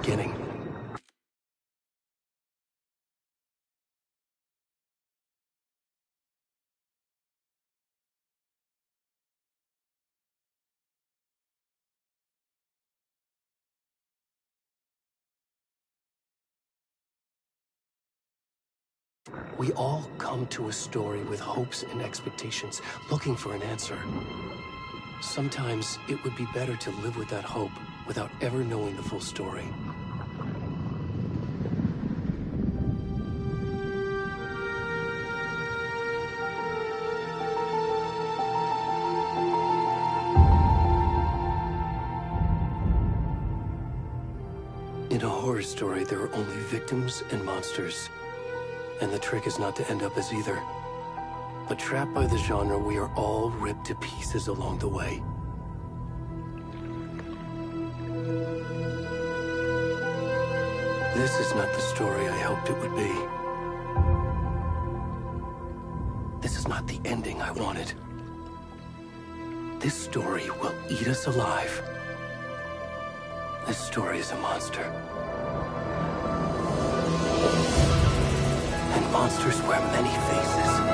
beginning. We all come to a story with hopes and expectations, looking for an answer. Sometimes it would be better to live with that hope without ever knowing the full story. In a horror story, there are only victims and monsters. And the trick is not to end up as either. But trapped by the genre, we are all ripped to pieces along the way. This is not the story I hoped it would be. This is not the ending I wanted. This story will eat us alive. This story is a monster. And monsters wear many faces.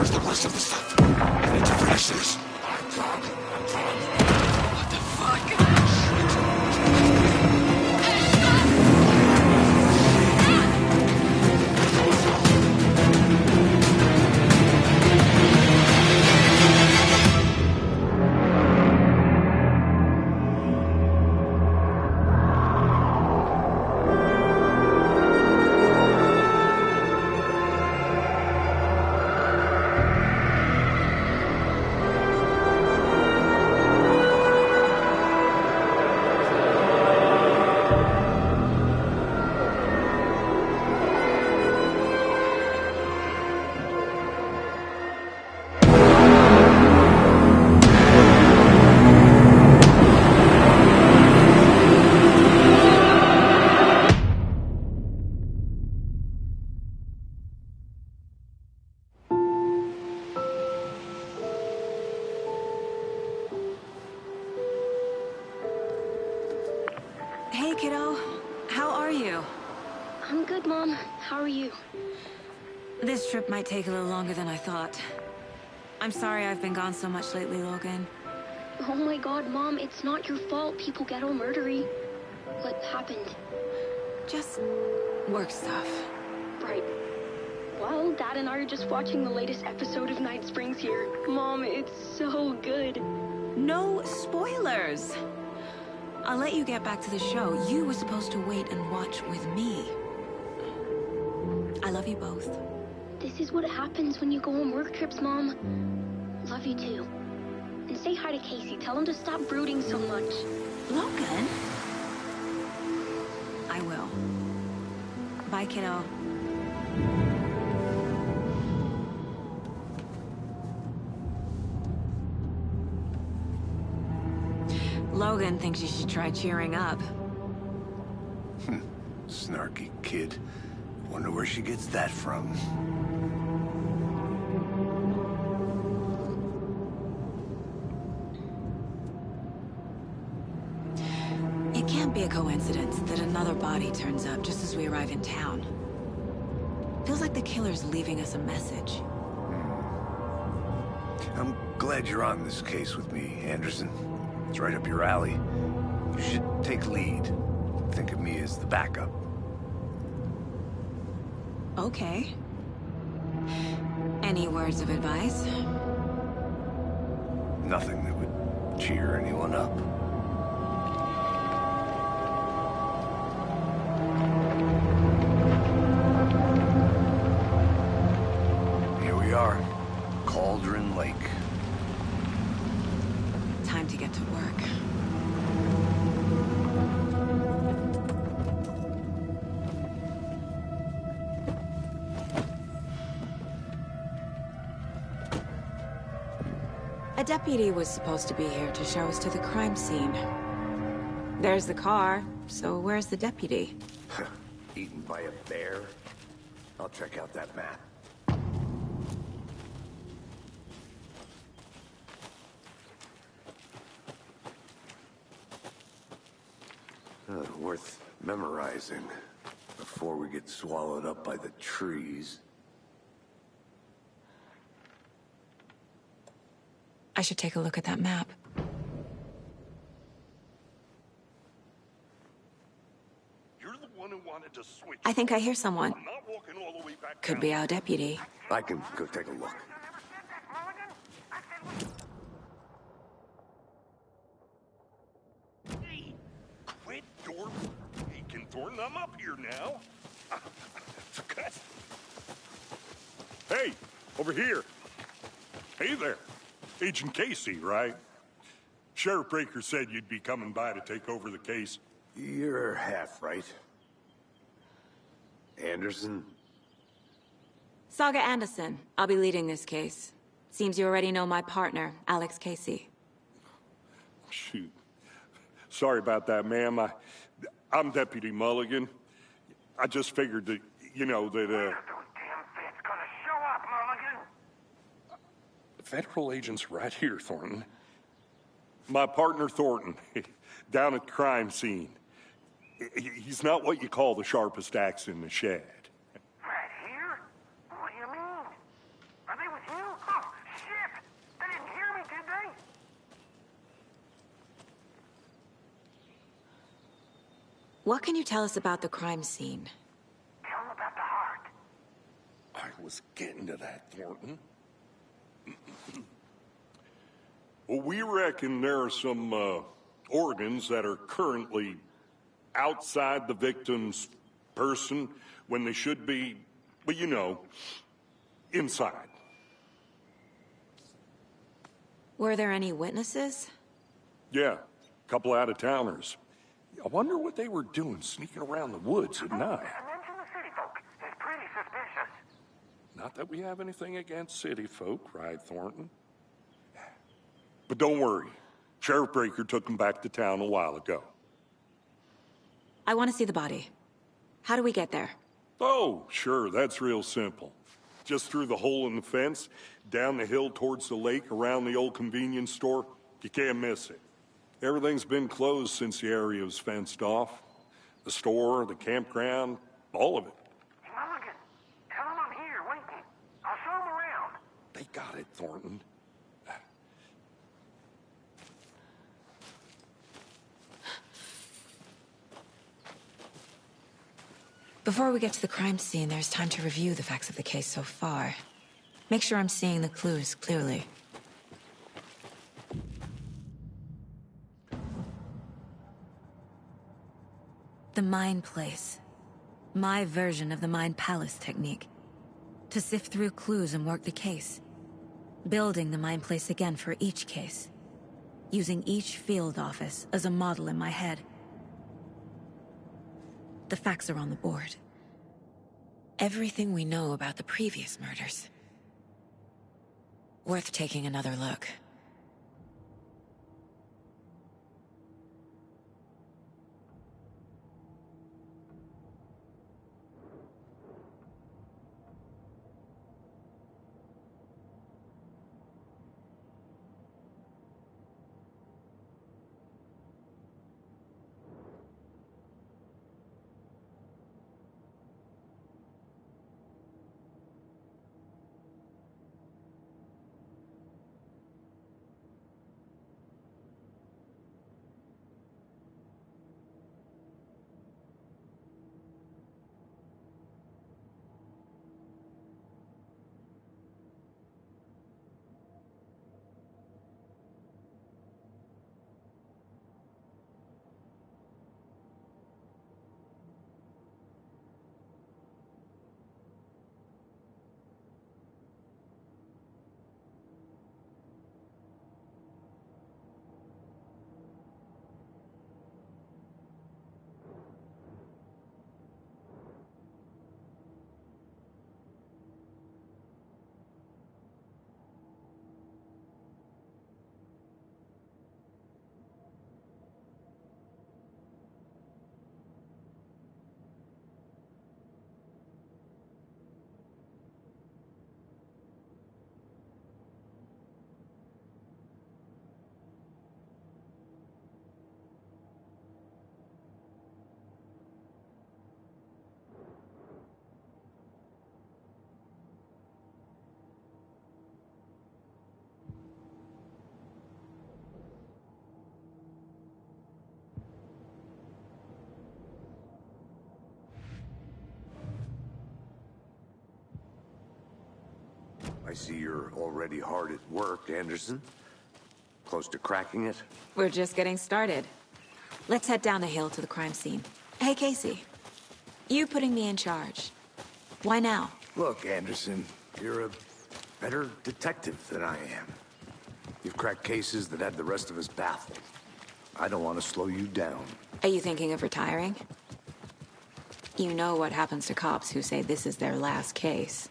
Where's the rest of the stuff? I need to finish this. What the fuck? Hey, kiddo. How are you? I'm good, Mom. How are you? This trip might take a little longer than I thought. I'm sorry I've been gone so much lately, Logan. Oh my god, Mom, it's not your fault people get all murdery. What happened? Just work stuff. Right. Well, Dad and I are just watching the latest episode of Night Springs here. Mom, it's so good. No spoilers! I'll let you get back to the show. You were supposed to wait and watch with me. I love you both. This is what happens when you go on work trips, Mom. Love you too. And say hi to Casey. Tell him to stop brooding so much. Logan? I will. Bye, kiddo. Logan thinks you should try cheering up. Snarky kid. Wonder where she gets that from. It can't be a coincidence that another body turns up just as we arrive in town. Feels like the killer's leaving us a message. I'm glad you're on this case with me, Anderson. It's right up your alley. You should take lead. Think of me as the backup. Okay. Any words of advice? Nothing that would cheer anyone up. Here we are. Cauldron Lake. Time to get to work. A deputy was supposed to be here to show us to the crime scene. There's the car, so where's the deputy? Eaten by a bear? I'll check out that map. Worth memorizing before we get swallowed up by the trees. I should take a look at that map. You're the one who wanted to switch. I think I hear someone. I'm not walking all the way back Could down. be our deputy. I can go take a look. Hey, quit door. Hey, can Thornton, I'm up here now. Okay. Hey, over here. Hey there. Agent Casey, right? Sheriff Breaker said you'd be coming by to take over the case. You're half right. Anderson? Saga Anderson. I'll be leading this case. Seems you already know my partner, Alex Casey. Shoot. Sorry about that, ma'am. I'm Deputy Mulligan. I just figured that, you know, that, Federal agent's right here, Thornton. My partner, Thornton, down at the crime scene. He's not what you call the sharpest axe in the shed. Right here? What do you mean? Are they with you? What can you tell us about the crime scene? Tell him about the heart. I was getting to that, Thornton. Well, we reckon there are some organs that are currently outside the victim's person when they should be, well, you know, inside. Were there any witnesses? Yeah, a couple out-of-towners. I wonder what they were doing sneaking around the woods at night. Mention the city folk. It's pretty suspicious. Not that we have anything against city folk, right, Thornton? But don't worry. Sheriff Breaker took him back to town a while ago. I want to see the body. How do we get there? Oh, sure, that's real simple. Just through the hole in the fence, down the hill towards the lake, around the old convenience store. You can't miss it. Everything's been closed since the area was fenced off. The store, the campground, all of it. Hey, Mulligan, tell him I'm here waiting. I'll show him around. They got it, Thornton. Before we get to the crime scene, there's time to review the facts of the case so far. Make sure I'm seeing the clues clearly. The Mind Place. My version of the Mind Palace technique. To sift through clues and work the case. Building the Mind Place again for each case. Using each field office as a model in my head. The facts are on the board. Everything we know about the previous murders. Worth taking another look. I see you're already hard at work, Anderson. Close to cracking it? We're just getting started. Let's head down the hill to the crime scene. Hey, Casey. You putting me in charge. Why now? Look, Anderson, you're a better detective than I am. You've cracked cases that had the rest of us baffled. I don't want to slow you down. Are you thinking of retiring? You know what happens to cops who say this is their last case.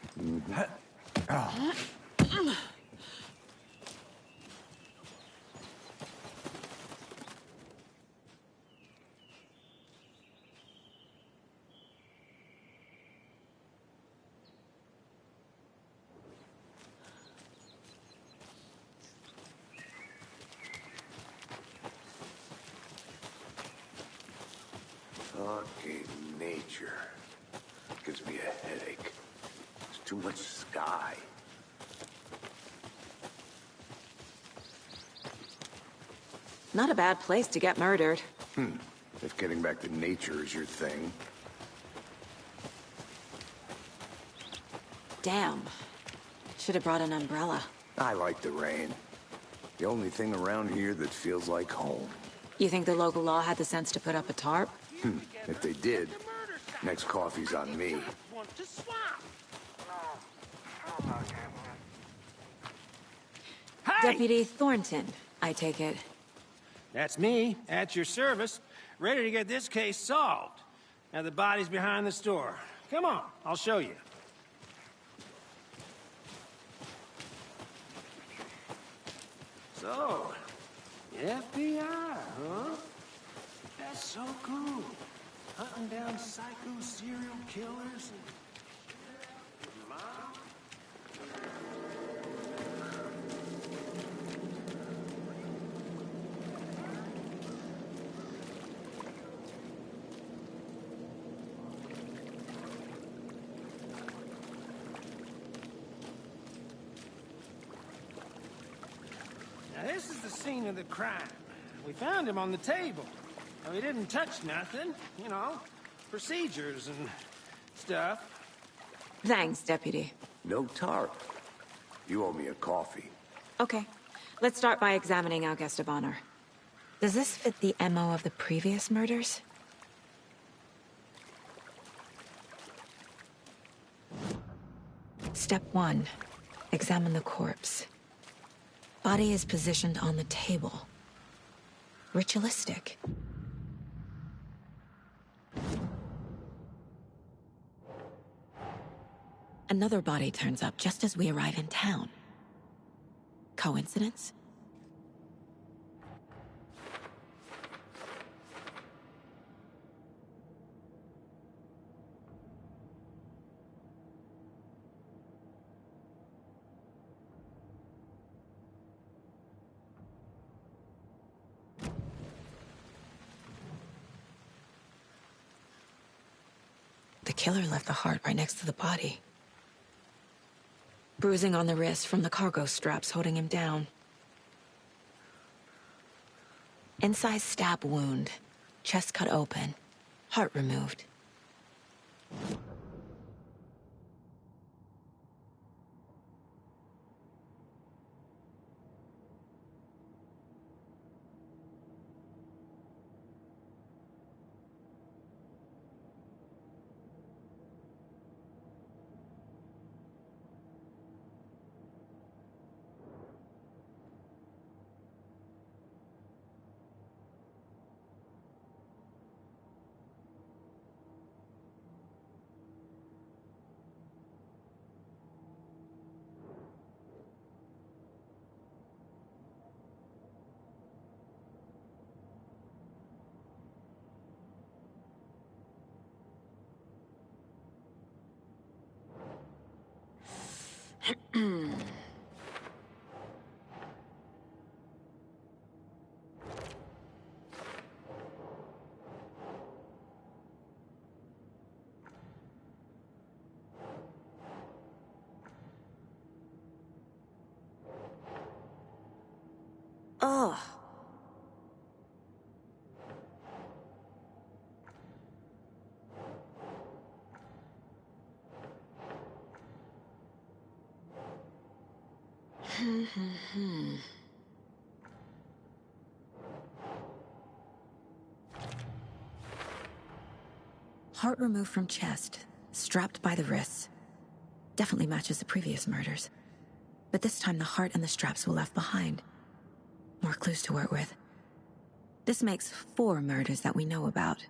Fucking nature. Gives me a headache. There's too much sky. Not a bad place to get murdered. if getting back to nature is your thing. Damn. Should have brought an umbrella. I like the rain. The only thing around here that feels like home. You think the local law had the sense to put up a tarp? If they did, next coffee's on me. Hey! Deputy Thornton, I take it. That's me, at your service, ready to get this case solved. Now the body's behind the store. Come on, I'll show you. So, the FBI, huh? That's so cool. Hunting down psycho serial killers and... Now, this is the scene of the crime. We found him on the table. Now, he didn't touch nothing, you know, procedures and stuff. Thanks, Deputy. No tarp. You owe me a coffee. Okay. Let's start by examining our guest of honor. Does this fit the MO of the previous murders? Step 1. Examine the corpse. Body is positioned on the table. Ritualistic. Another body turns up just as we arrive in town. Coincidence? The killer left the heart right next to the body. Bruising on the wrist from the cargo straps holding him down. Incised stab wound. Chest cut open. Heart removed. Ugh. Heart removed from chest, strapped by the wrists. Definitely matches the previous murders. But this time the heart and the straps were left behind. More clues to work with. This makes 4 murders that we know about.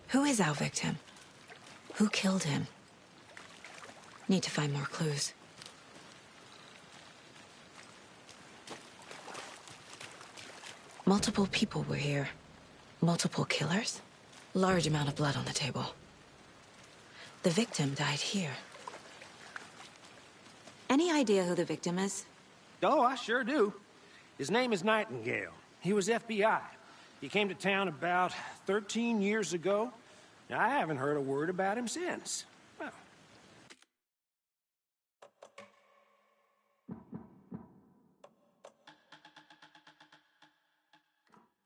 Who is our victim? Who killed him? Need to find more clues. Multiple people were here. Multiple killers? Large amount of blood on the table. The victim died here. Any idea who the victim is? Oh, I sure do. His name is Nightingale. He was FBI. He came to town about 13 years ago. I haven't heard a word about him since. Well,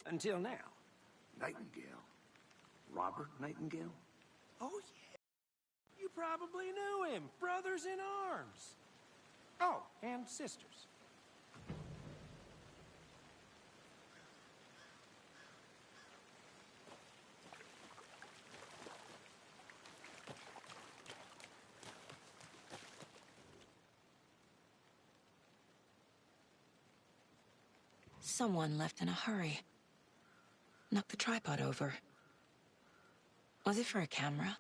until now. Nightingale? Robert Nightingale? Oh, yeah. You probably knew him. Brothers in arms. Oh, and sisters. Someone left in a hurry. Knocked the tripod over. Was it for a camera?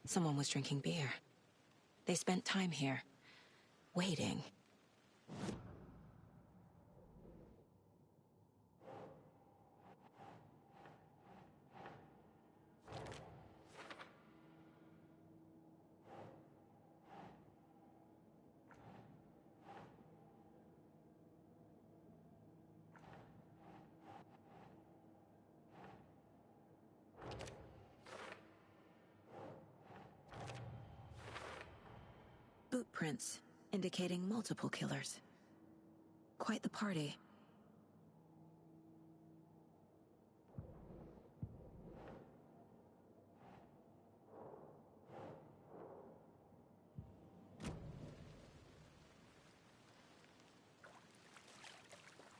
Someone was drinking beer. They spent time here, waiting. Boot prints, indicating multiple killers. Quite the party.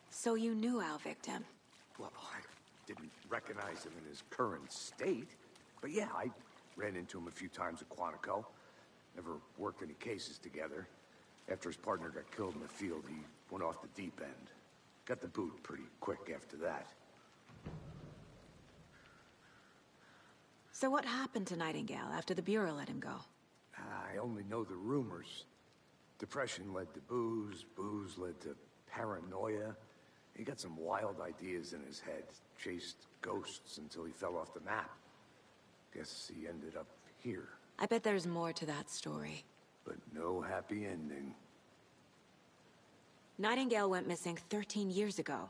So you knew our victim? Well, I didn't recognize him in his current state. But yeah, I ran into him a few times at Quantico. Never worked any cases together. After his partner got killed in the field, he went off the deep end. Got the boot pretty quick after that. So what happened to Nightingale after the Bureau let him go? I only know the rumors. Depression led to booze, booze led to paranoia. He got some wild ideas in his head, chased ghosts until he fell off the map. Guess he ended up here. I bet there's more to that story. But no happy ending. Nightingale went missing 13 years ago.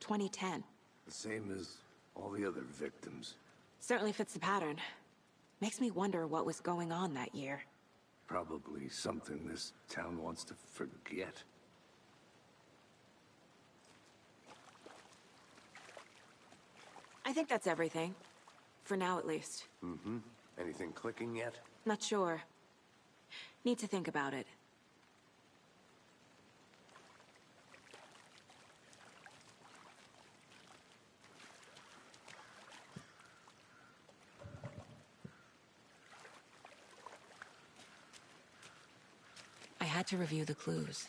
2010. The same as all the other victims. Certainly fits the pattern. Makes me wonder what was going on that year. Probably something this town wants to forget. I think that's everything. For now, at least. Mm-hmm. Anything clicking yet? Not sure. Need to think about it. I had to review the clues.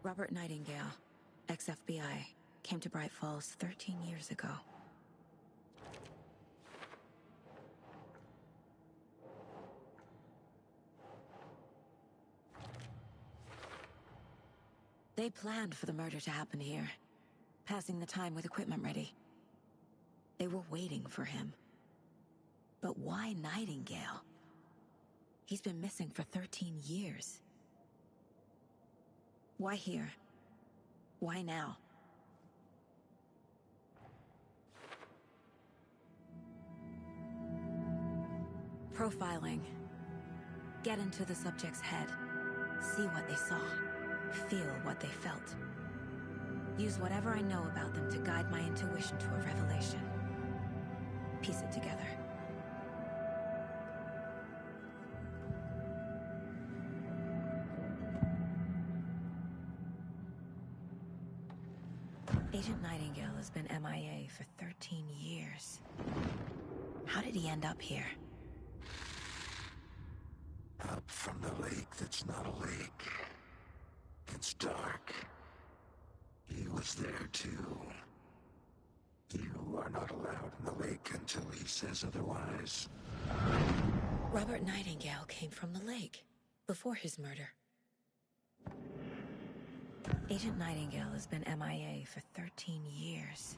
Robert Nightingale, ex-FBI, came to Bright Falls 13 years ago. They planned for the murder to happen here, passing the time with equipment ready. They were waiting for him. But why Nightingale? He's been missing for 13 years. Why here? Why now? Profiling. Get into the subject's head. See what they saw. Feel what they felt. Use whatever I know about them to guide my intuition to a revelation. Piece it together. Agent Nightingale has been MIA for 13 years. How did he end up here? Up from the lake that's not a lake. It's dark. He was there too. You are not allowed in the lake until he says otherwise. Robert Nightingale came from the lake, before his murder. Agent Nightingale has been MIA for 13 years.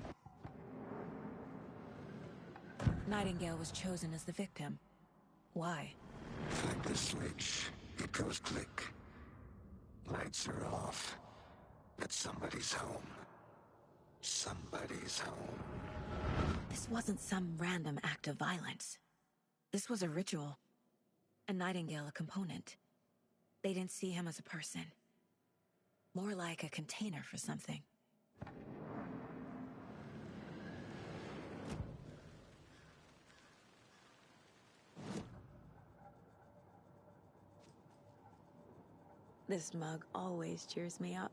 Nightingale was chosen as the victim. Why? Flick the switch, it goes click. Lights are off. But somebody's home. Somebody's home. This wasn't some random act of violence. This was a ritual. And Nightingale a component. They didn't see him as a person. More like a container for something. This mug always cheers me up.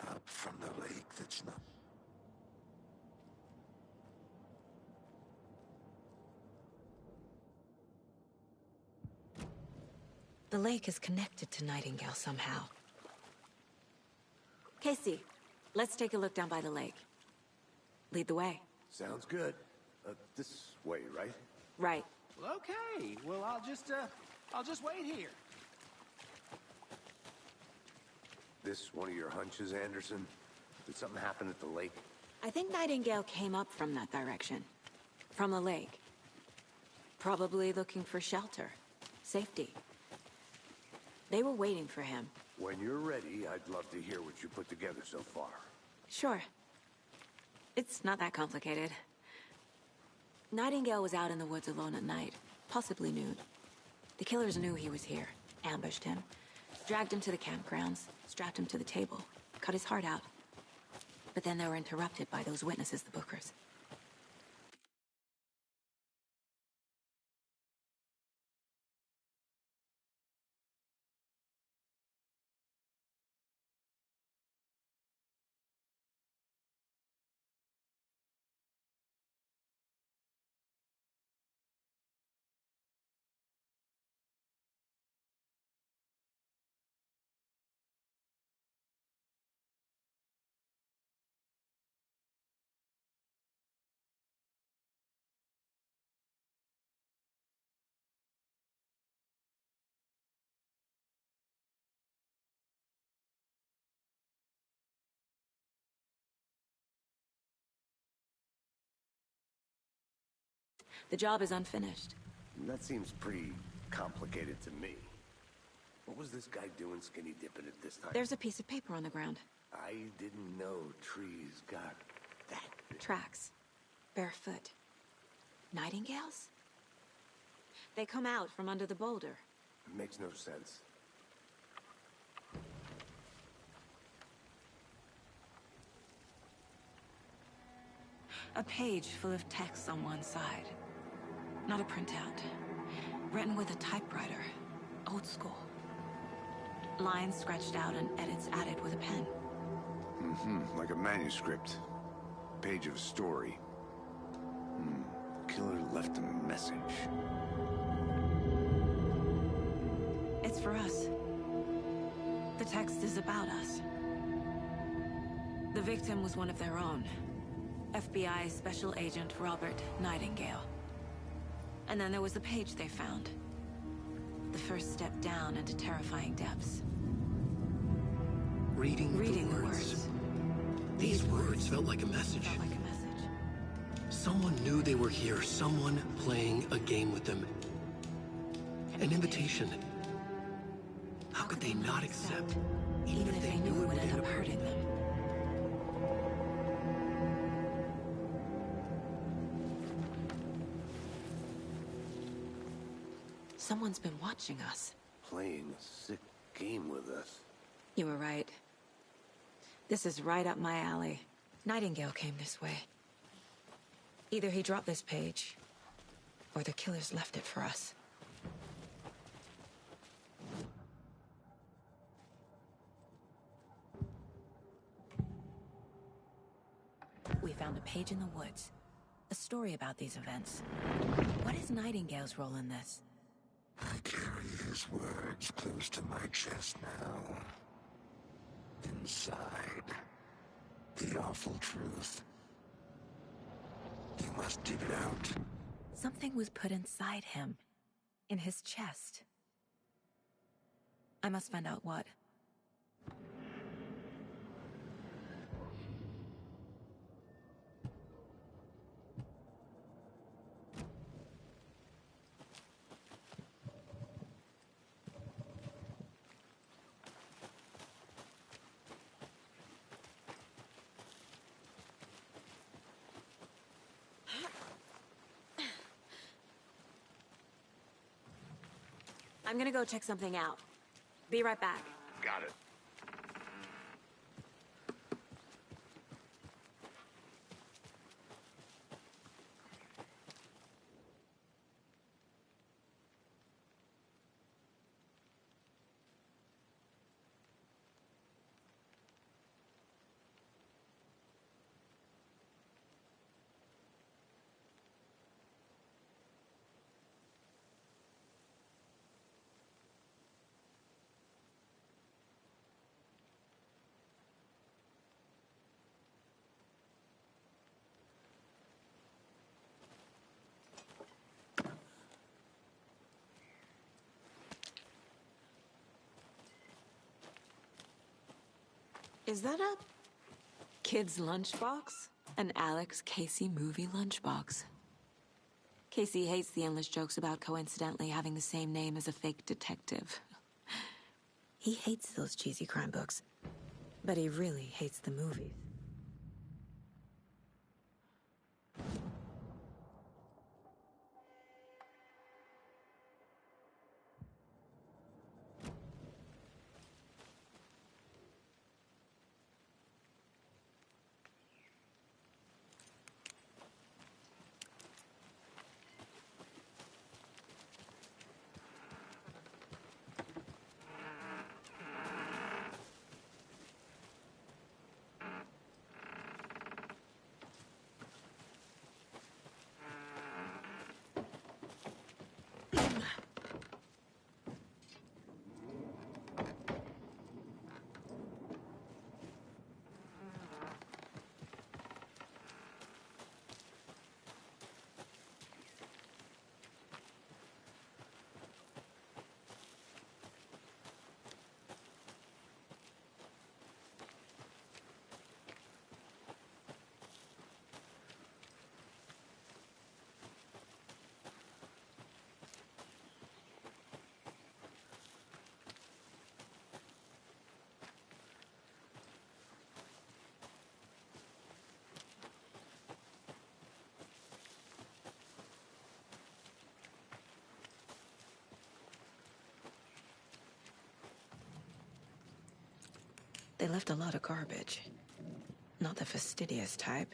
Up from the lake that's not... The lake is connected to Nightingale somehow. Casey, let's take a look down by the lake. Lead the way. Sounds good. This way, right? Right. Well, okay. Well, I'll just wait here. This one of your hunches, Anderson? Did something happen at the lake? I think Nightingale came up from that direction. From the lake. Probably looking for shelter. Safety. They were waiting for him. When you're ready, I'd love to hear what you put together so far. Sure. It's not that complicated. Nightingale was out in the woods alone at night, possibly nude. The killers knew he was here, ambushed him, dragged him to the campgrounds, strapped him to the table, cut his heart out. But then they were interrupted by those witnesses, the Bookers. The job is unfinished. That seems pretty complicated to me. What was this guy doing skinny dipping at this time? There's a piece of paper on the ground. I didn't know trees got that big. Tracks. Barefoot. Nightingales? They come out from under the boulder. It makes no sense. A page full of text on one side. Not a printout. Written with a typewriter. Old school. Lines scratched out and edits added with a pen. Mm-hmm. Like a manuscript. Page of a story. Killer left a message. It's for us. The text is about us. The victim was one of their own. FBI Special Agent Robert Nightingale. And then there was the page they found. The first step down into terrifying depths. Reading the words. These words felt like a message. Felt like a message. Someone knew they were here, someone playing a game with them. An invitation. How could they not accept, even if they knew it would end up hurting them? Someone's been watching us. Playing a sick game with us. You were right. This is right up my alley. Nightingale came this way. Either he dropped this page, or the killers left it for us. We found a page in the woods. A story about these events. What is Nightingale's role in this? I carry his words close to my chest now. Inside, the awful truth. You must dig it out. Something was put inside him. In his chest. I must find out what. I'm gonna go check something out. Be right back. Got it. Is that a kid's lunchbox? An Alex Casey movie lunchbox. Casey hates the endless jokes about coincidentally having the same name as a fake detective. He hates those cheesy crime books, but he really hates the movies. They left a lot of garbage. Not the fastidious type.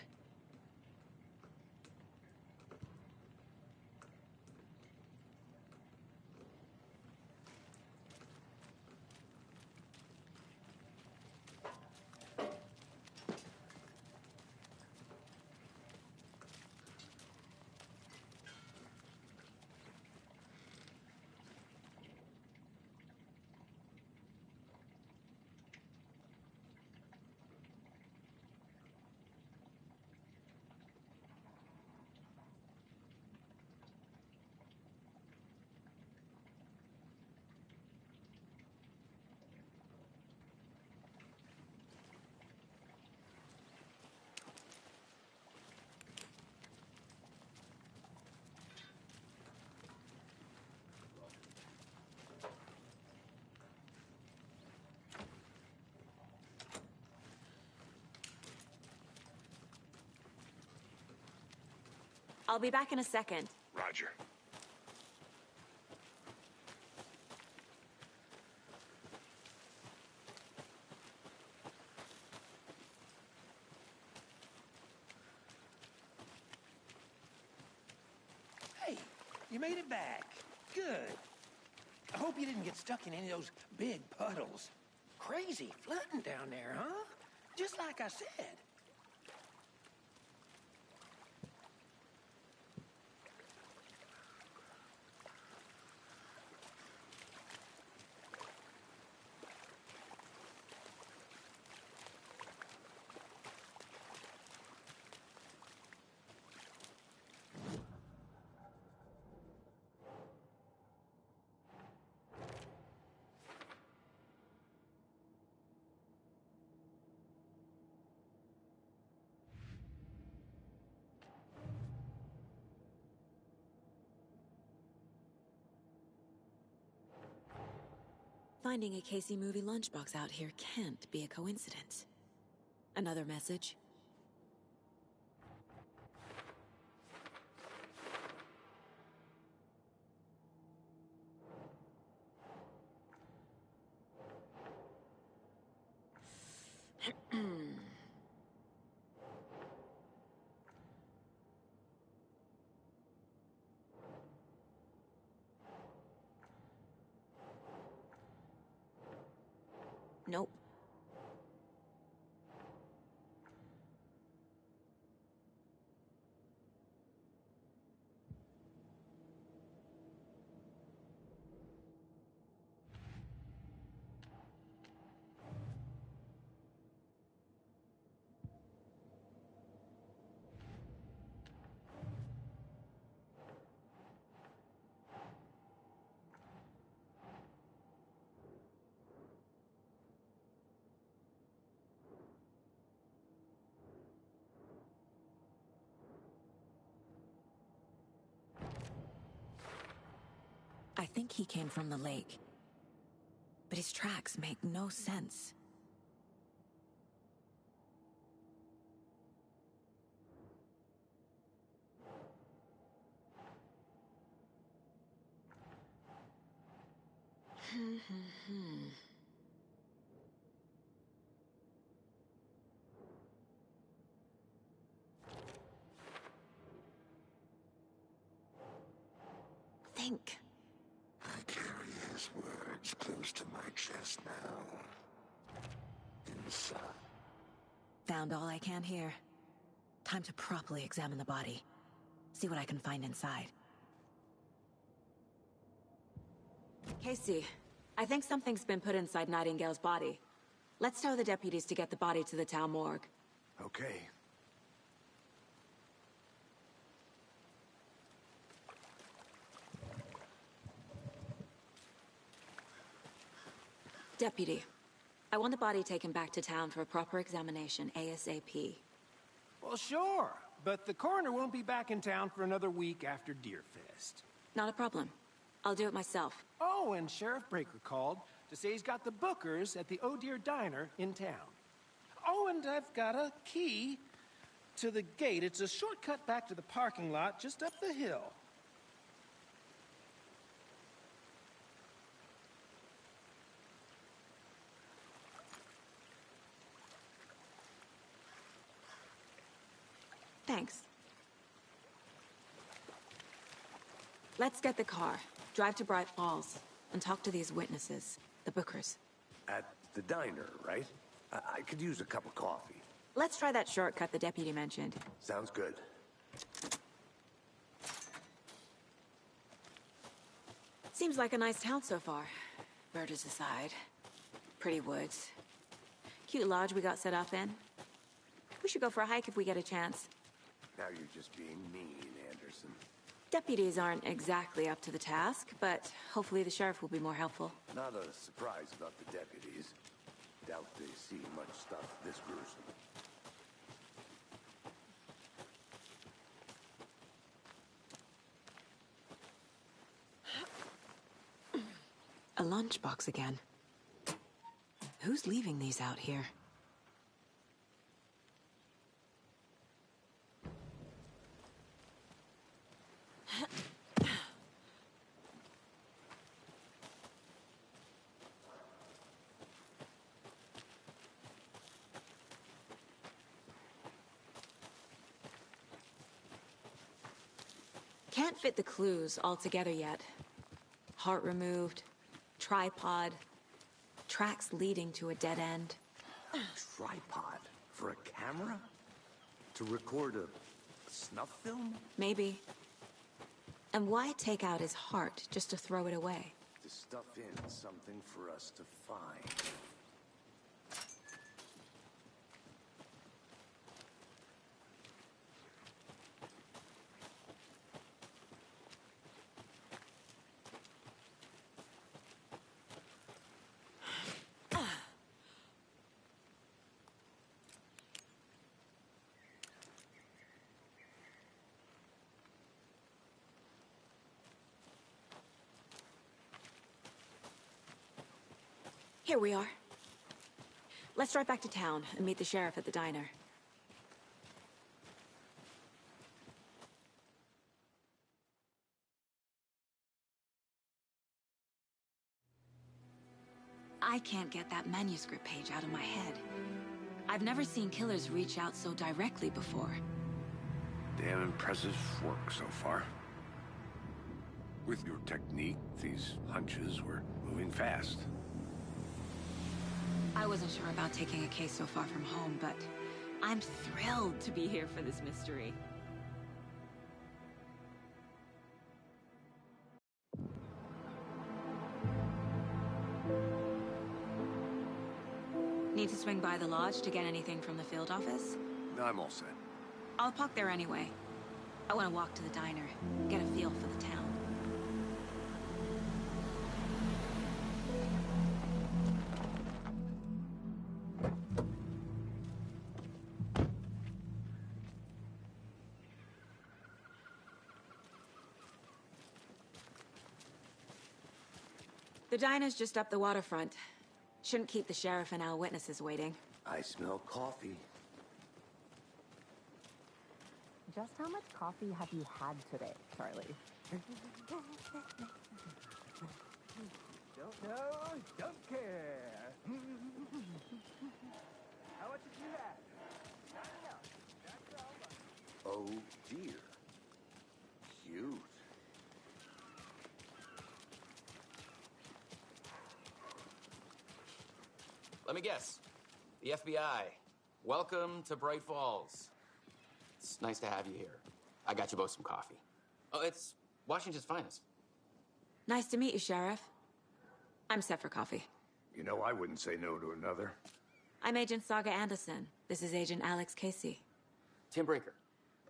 I'll be back in a second. Roger. you made it back. Good. I hope you didn't get stuck in any of those big puddles. Crazy flooding down there, huh? Just like I said. Finding a Casey movie lunchbox out here can't be a coincidence. Another message? Nope. I think he came from the lake. But his tracks make no sense. Think. I carry his words close to my chest now. Inside. Found all I can here. Time to properly examine the body. See what I can find inside. Casey, I think something's been put inside Nightingale's body. Let's tell the deputies to get the body to the town morgue. Okay. Deputy, I want the body taken back to town for a proper examination ASAP. Well, sure. But the coroner won't be back in town for another week after Deerfest. Not a problem. I'll do it myself. Oh, and Sheriff Breaker called to say he's got the Bookers at the Oh Deer Diner in town. Oh, and I've got a key to the gate. It's a shortcut back to the parking lot just up the hill. Thanks. Let's get the car, drive to Bright Falls, and talk to these witnesses, the Bookers. At the diner, right? I could use a cup of coffee. Let's try that shortcut the deputy mentioned. Sounds good. Seems like a nice town so far. Murders aside. Pretty woods. Cute lodge we got set up in. We should go for a hike if we get a chance. Now you're just being mean, Anderson. Deputies aren't exactly up to the task, but hopefully the sheriff will be more helpful. Not a surprise about the deputies. Doubt they see much stuff this gruesome. A lunchbox again. Who's leaving these out here? Can't fit the clues all together yet. Heart removed, tripod, tracks leading to a dead end. Tripod? For a camera? To record a snuff film? Maybe. And why take out his heart just to throw it away? To stuff in something for us to find. Here we are. Let's drive back to town and meet the sheriff at the diner. I can't get that manuscript page out of my head. I've never seen killers reach out so directly before. Damn impressive work so far. With your technique, these hunches were moving fast. I wasn't sure about taking a case so far from home, but I'm thrilled to be here for this mystery. Need to swing by the lodge to get anything from the field office? No, I'm all set. I'll park there anyway. I want to walk to the diner, get a feel for the town. The diner's just up the waterfront. Shouldn't keep the sheriff and our witnesses waiting. I smell coffee. Just how much coffee have you had today, Charlie? Don't know, don't care. How much did you have? Oh dear. Cute. Let me guess. The FBI. Welcome to Bright Falls. It's nice to have you here. I got you both some coffee. Oh, it's Washington's finest. Nice to meet you, Sheriff. I'm set for coffee. You know, I wouldn't say no to another. I'm Agent Saga Anderson. This is Agent Alex Casey. Tim Breaker.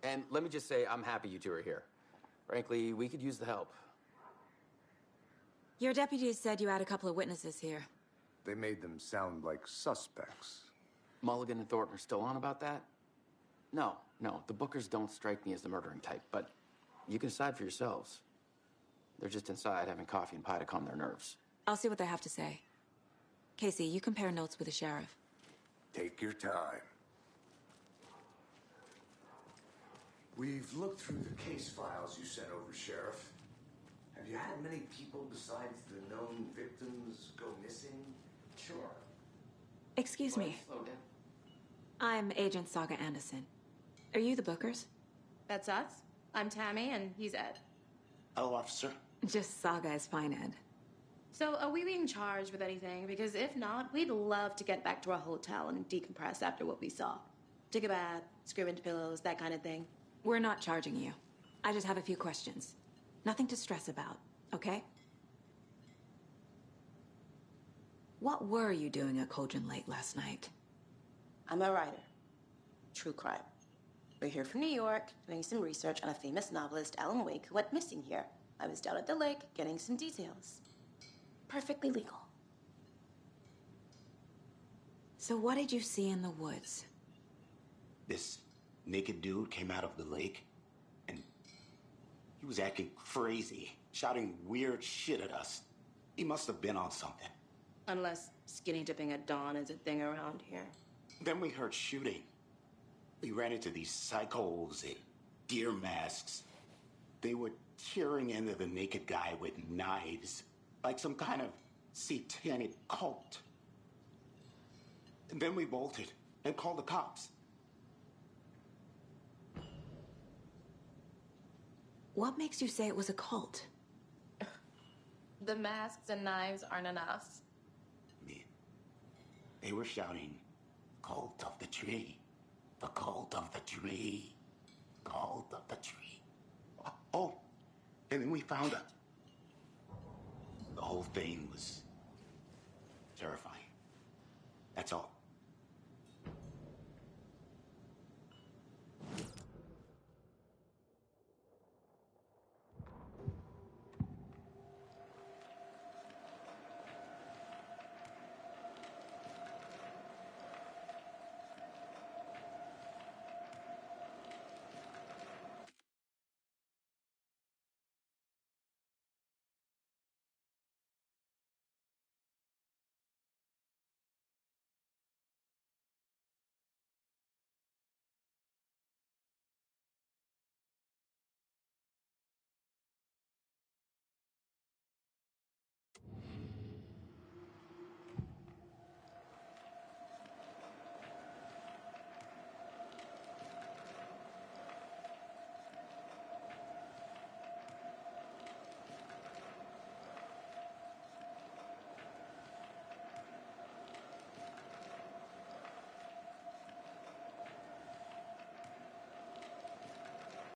And let me just say, I'm happy you two are here. Frankly, we could use the help. Your deputies said you had a couple of witnesses here. They made them sound like suspects. Mulligan and Thornton are still on about that? No, the Bookers don't strike me as the murdering type, but you can decide for yourselves. They're just inside having coffee and pie to calm their nerves. I'll see what they have to say. Casey, you compare notes with the sheriff. Take your time. We've looked through the case files you sent over, Sheriff. Have you had many people besides the known victims go missing? Sure. Excuse me. Slow down. I'm Agent Saga Anderson. Are you the Bookers? That's us. I'm Tammy, and he's Ed. Hello, officer. Just Saga is fine, Ed. So, are we being charged with anything? Because if not, we'd love to get back to our hotel and decompress after what we saw. Take a bath, scream into pillows, that kind of thing. We're not charging you. I just have a few questions. Nothing to stress about, okay? What were you doing at Cauldron Lake last night? I'm a writer. True crime. We're here from New York, doing some research on a famous novelist, Alan Wake, who went missing here. I was down at the lake, getting some details. Perfectly legal. So what did you see in the woods? This naked dude came out of the lake, and he was acting crazy, shouting weird shit at us. He must have been on something. Unless skinny dipping at dawn is a thing around here. Then we heard shooting. We ran into these psychos in deer masks. They were tearing into the naked guy with knives, like some kind of satanic cult. And then we bolted and called the cops. What makes you say it was a cult? The masks and knives aren't enough. They were shouting, "Cult of the tree. The cult of the tree. Cult of the tree." Oh, and then we found her. The whole thing was terrifying. That's all.